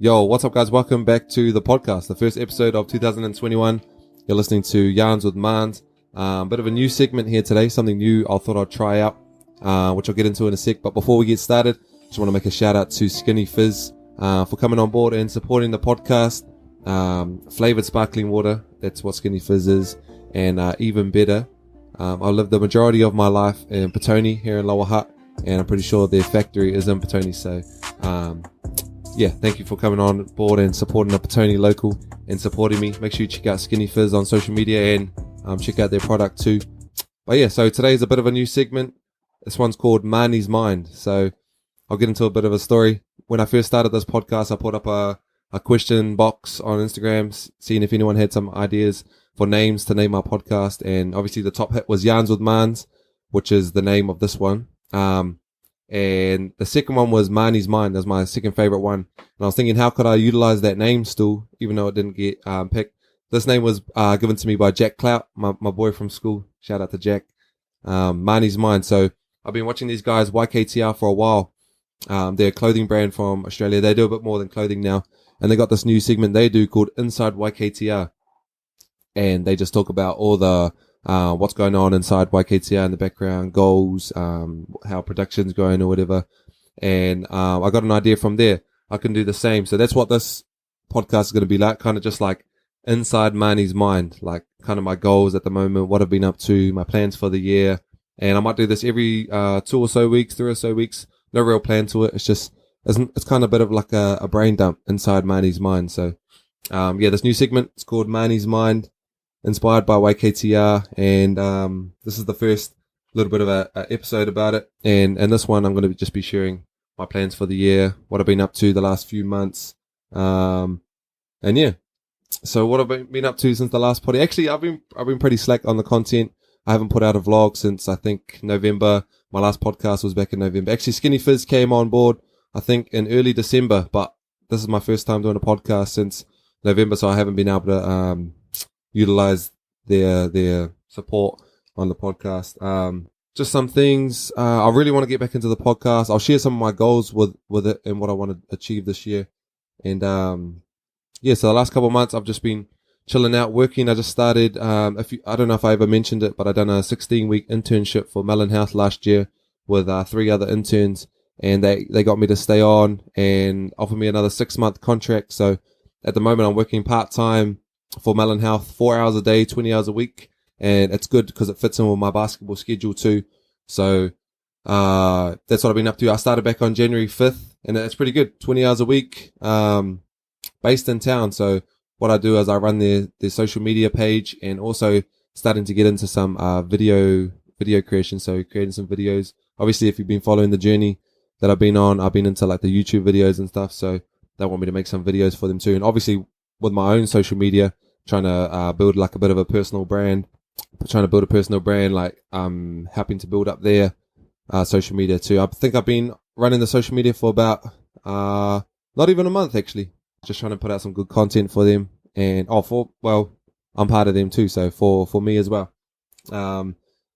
Yo, what's up guys? Welcome back to the podcast, the first episode of 2021. You're listening to Yarns with Marns. Bit of a new segment here today, something new I thought I'd try out, which I'll get into in a sec. But before we get started, just want to make a shout out to Skinny Fizz for coming on board and supporting the podcast. Flavored sparkling water, that's what Skinny Fizz is. And even better, I lived the majority of my life in Petone here in Lower Hutt, and I'm pretty sure their factory is in Petone. So yeah, thank you for coming on board and supporting the Petone local and supporting me. Make sure you check out Skinny Fizz on social media and check out their product too. But yeah, so today's a bit of a new segment. This one's called Marns' Mind. So I'll get into a bit of a story. When I first started this podcast, I put up a question box on Instagram, seeing if anyone had some ideas for names to name my podcast. And obviously the top hit was Yarns with Marns, which is the name of this one. And the second one was Marns' Mind. That's my second favorite one. And I was thinking, how could I utilize that name still, even though it didn't get picked? This name was given to me by Jack Clout, my boy from school. Shout out to Jack. Marns' Mind. So I've been watching these guys, YKTR, for a while. They're a clothing brand from Australia. They do a bit more than clothing now. And they got this new segment they do called Inside YKTR. And they just talk about all the what's going on inside YKTR in the background, goals, how production's going or whatever. And I got an idea from there. I can do the same. So that's what this podcast is going to be like, kind of just like inside Marns' mind, like kind of my goals at the moment, what I've been up to, my plans for the year. And I might do this every 2 or so weeks, 3 or so weeks. No real plan to it. It's just, it's kind of a bit of like a brain dump inside Marns' mind. So yeah, this new segment is called Marns' Mind, inspired by YKTR, and this is the first little bit of a episode about it. And this one, I'm going to just be sharing my plans for the year, what I've been up to the last few months, and yeah. So what I've been up to since the last potty. Actually, I've been pretty slack on the content. I haven't put out a vlog since I think November. My last podcast was back in November. Actually, Skinny Fizz came on board, I think, in early December, but this is my first time doing a podcast since November, so I haven't been able to utilize their support on the podcast. Just some things. I really want to get back into the podcast. I'll share some of my goals with it and what I want to achieve this year. And yeah, so the last couple of months I've just been chilling out, working. I just started, I don't know if I ever mentioned it, but I done a 16-week internship for Melon House last year with 3 other interns, and they got me to stay on and offered me another 6-month contract. So at the moment I'm working part-time for Melon Health, 4 hours a day, 20 hours a week. And it's good because it fits in with my basketball schedule too. So, that's what I've been up to. I started back on January 5th and it's pretty good. 20 hours a week, based in town. So what I do is I run their social media page, and also starting to get into some, video creation. So creating some videos. Obviously, if you've been following the journey that I've been on, I've been into like the YouTube videos and stuff. So they want me to make some videos for them too. And obviously with my own social media, trying to build like a bit of a personal brand, like helping to build up their social media too. I think I've been running the social media for about not even a month actually. Just trying to put out some good content for them, and I'm part of them too, so for me as well.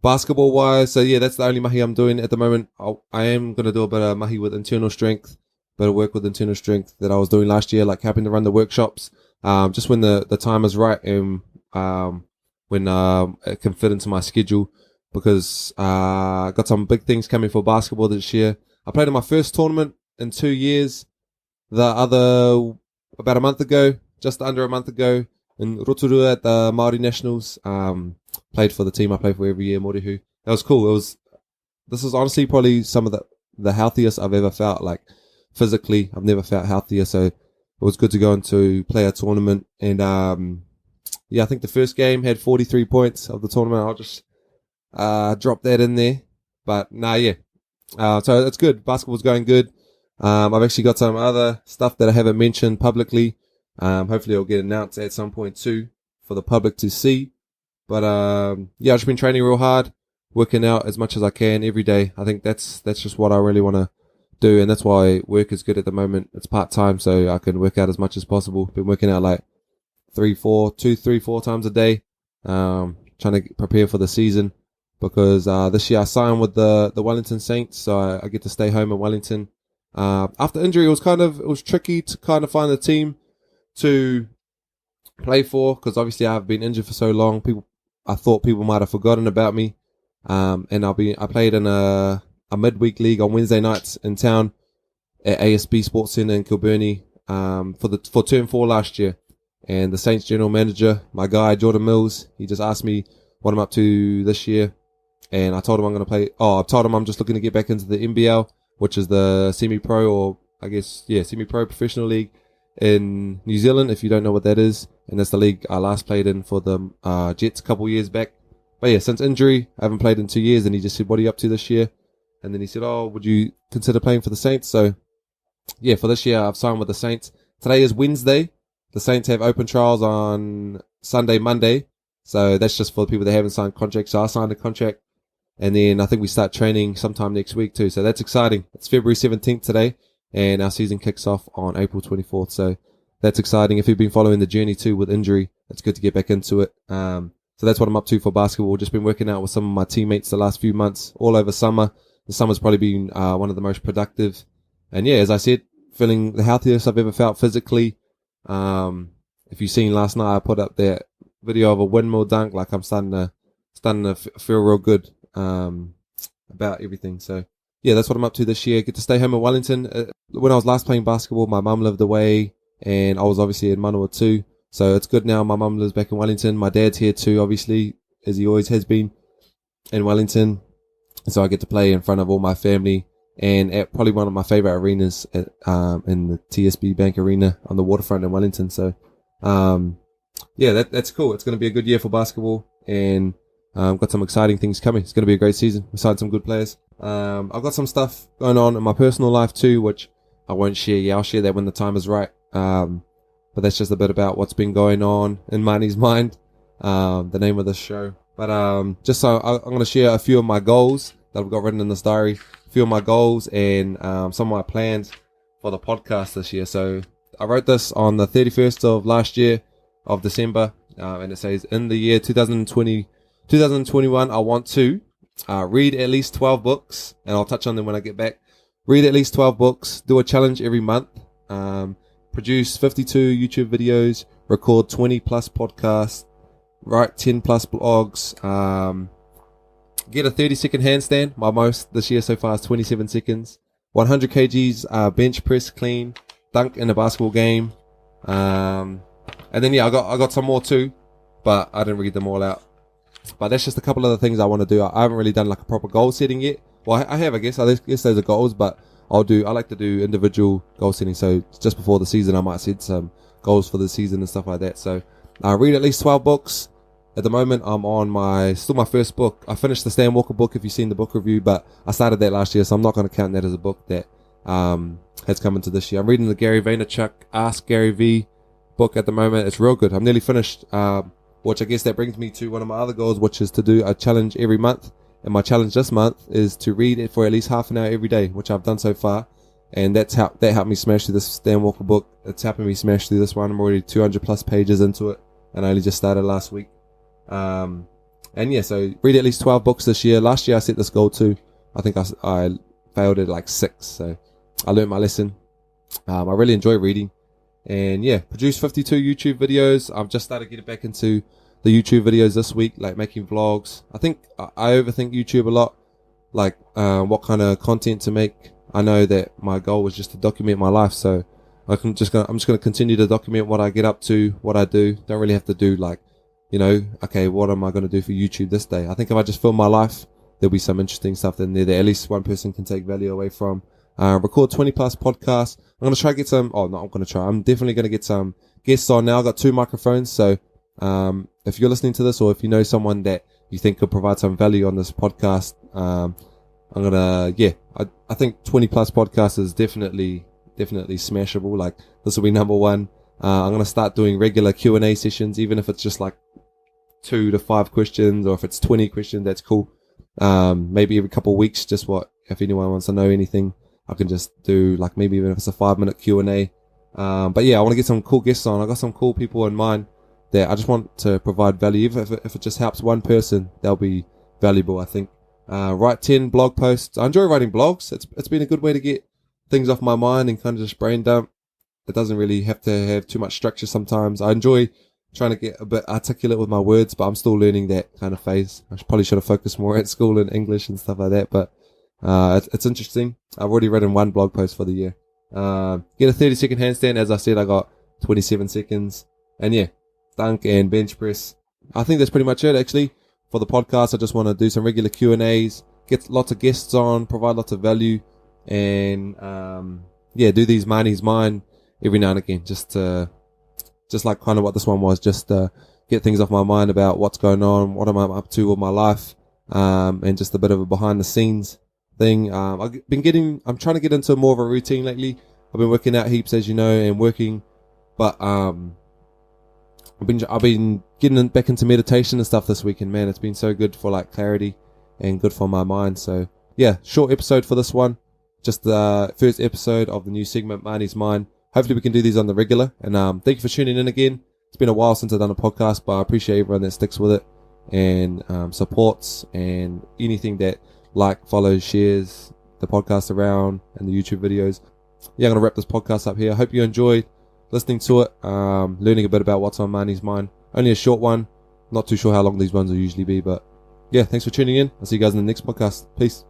Basketball wise, so yeah, that's the only mahi I'm doing at the moment. I am going to do a bit of mahi with internal strength, bit of work with internal strength that I was doing last year, like helping to run the workshops. Just when the time is right and when it can fit into my schedule, because I got some big things coming for basketball this year. I played in my first tournament in 2 years. The other about a month ago, just under a month ago, in Rotorua at the Māori Nationals. Played for the team I play for every year, Morihu. That was cool. This was honestly probably some of the healthiest I've ever felt. Like physically, I've never felt healthier. So it was good to go into play a tournament. And yeah, I think the first game had 43 points of the tournament. I'll just drop that in there. But yeah. So it's good. Basketball's going good. I've actually got some other stuff that I haven't mentioned publicly. Hopefully it'll get announced at some point too for the public to see. But yeah, I've just been training real hard, working out as much as I can every day. I think that's just what I really want to do, and that's why work is good at the moment. It's part-time, so I can work out as much as possible. Been working out like 2-3-4 times a day, trying to prepare for the season, because this year I signed with the Wellington Saints, so I get to stay home in Wellington After injury, it was tricky to kind of find a team to play for, because obviously I've been injured for so long. I thought people might have forgotten about me. And I played in a midweek league on Wednesday nights in town at ASB Sports Centre in Kilburnie, for term 4 last year. And the Saints general manager, my guy, Jordan Mills, he just asked me what I'm up to this year. And I told him I told him I'm just looking to get back into the NBL, which is the semi-pro, or I guess, semi-pro professional league in New Zealand, if you don't know what that is. And that's the league I last played in for the Jets a couple years back. But yeah, since injury, I haven't played in 2 years. And he just said, what are you up to this year? And then he said, would you consider playing for the Saints? So yeah, for this year, I've signed with the Saints. Today is Wednesday. The Saints have open trials on Sunday, Monday. So that's just for the people that haven't signed contracts. So I signed a contract. And then I think we start training sometime next week too. So that's exciting. It's February 17th today. And our season kicks off on April 24th. So that's exciting. If you've been following the journey too with injury, it's good to get back into it. So that's what I'm up to for basketball. Just been working out with some of my teammates the last few months, all over summer. The summer's probably been one of the most productive. And yeah, as I said, feeling the healthiest I've ever felt physically. If you've seen last night, I put up that video of a windmill dunk. Like I'm starting to feel real good about everything. So yeah, that's what I'm up to this year. Get to stay home in Wellington. When I was last playing basketball, my mum lived away, and I was obviously in Manawa too. So it's good now. My mum lives back in Wellington. My dad's here too, obviously, as he always has been in Wellington. So I get to play in front of all my family, and at probably one of my favorite arenas in the TSB Bank Arena on the waterfront in Wellington. So yeah, that's cool. It's going to be a good year for basketball, and got some exciting things coming. It's going to be a great season. We signed some good players. I've got some stuff going on in my personal life too, which I won't share. Yeah, I'll share that when the time is right. But that's just a bit about what's been going on in Marnie's mind, the name of this show. But just so I'm going to share a few of my goals that I've got written in this diary, a few of my goals and some of my plans for the podcast this year. So I wrote this on the 31st of last year of December, and it says, in the year 2021, I want to read at least 12 books, and I'll touch on them when I get back. Read at least 12 books, do a challenge every month, produce 52 YouTube videos, record 20 plus podcasts, write 10 plus blogs, get a 30-second handstand. My most this year so far is 27 seconds. 100 kgs bench press clean, dunk in a basketball game. And then yeah, I got some more too, but I didn't read them all out. But that's just a couple of the things I want to do. I haven't really done like a proper goal setting yet. Well, I have, I guess. I guess those are goals, but I like to do individual goal setting. So just before the season, I might set some goals for the season and stuff like that. So I read at least 12 books. At the moment, I'm on my first book. I finished the Stan Walker book, if you've seen the book review, but I started that last year, so I'm not going to count that as a book that has come into this year. I'm reading the Gary Vaynerchuk Ask Gary V book at the moment. It's real good. I'm nearly finished, which I guess that brings me to one of my other goals, which is to do a challenge every month. And my challenge this month is to read it for at least half an hour every day, which I've done so far. And that helped me smash through this Stan Walker book. It's helping me smash through this one. I'm already 200 plus pages into it, and I only just started last week. And yeah, so read at least 12 books this year. Last year I set this goal too. I think I failed at like 6. So I learned my lesson. I really enjoy reading. And yeah, produce 52 YouTube videos. I've just started getting back into the YouTube videos this week, like making vlogs. I think I overthink YouTube a lot, like what kind of content to make. I know that my goal was just to document my life, so I'm just gonna continue to document what I get up to, what I do. Don't really have to do like, okay, what am I going to do for YouTube this day? I think if I just film my life, there'll be some interesting stuff in there that at least one person can take value away from. Record 20 plus podcasts. I'm going to try to get some, I'm definitely going to get some guests on now. I've got 2 microphones. So, if you're listening to this, or if you know someone that you think could provide some value on this podcast, I think 20 plus podcasts is definitely smashable. Like this will be number 1. I'm going to start doing regular Q&A sessions, even if it's just like 2 to 5 questions, or if it's 20 questions, that's cool. Maybe every couple of weeks, if anyone wants to know anything, I can just do like maybe even if it's a 5-minute Q&A. But yeah, I want to get some cool guests on. I got some cool people in mind that I just want to provide value. If it just helps one person, that'll be valuable, I think. Write 10 blog posts. I enjoy writing blogs. It's been a good way to get things off my mind and kind of just brain dump. It doesn't really have to have too much structure sometimes. I enjoy trying to get a bit articulate with my words, but I'm still learning that kind of phase. I probably should have focused more at school in English and stuff like that, but it's interesting. I've already written one blog post for the year. Get a 30-second handstand. As I said, I got 27 seconds. And yeah, dunk and bench press. I think that's pretty much it, actually. For the podcast, I just want to do some regular Q&As, get lots of guests on, provide lots of value, and do these Marnie's Mine every now and again, just like kind of what this one was, just get things off my mind about what's going on, what am I up to with my life, and just a bit of a behind the scenes thing. I'm trying to get into more of a routine lately. I've been working out heaps, as you know, and working, but I've been getting back into meditation and stuff this week, and man, it's been so good for like clarity and good for my mind. So yeah, short episode for this one, just the first episode of the new segment, Marnie's Mine. Hopefully we can do these on the regular, and thank you for tuning in again. It's been a while since I've done a podcast, but I appreciate everyone that sticks with it and supports, and anything that follows, shares the podcast around, and the YouTube videos. Yeah, I'm going to wrap this podcast up here. I hope you enjoyed listening to it, learning a bit about what's on Marnie's mind. Only a short one. Not too sure how long these ones will usually be, but yeah, thanks for tuning in. I'll see you guys in the next podcast. Peace.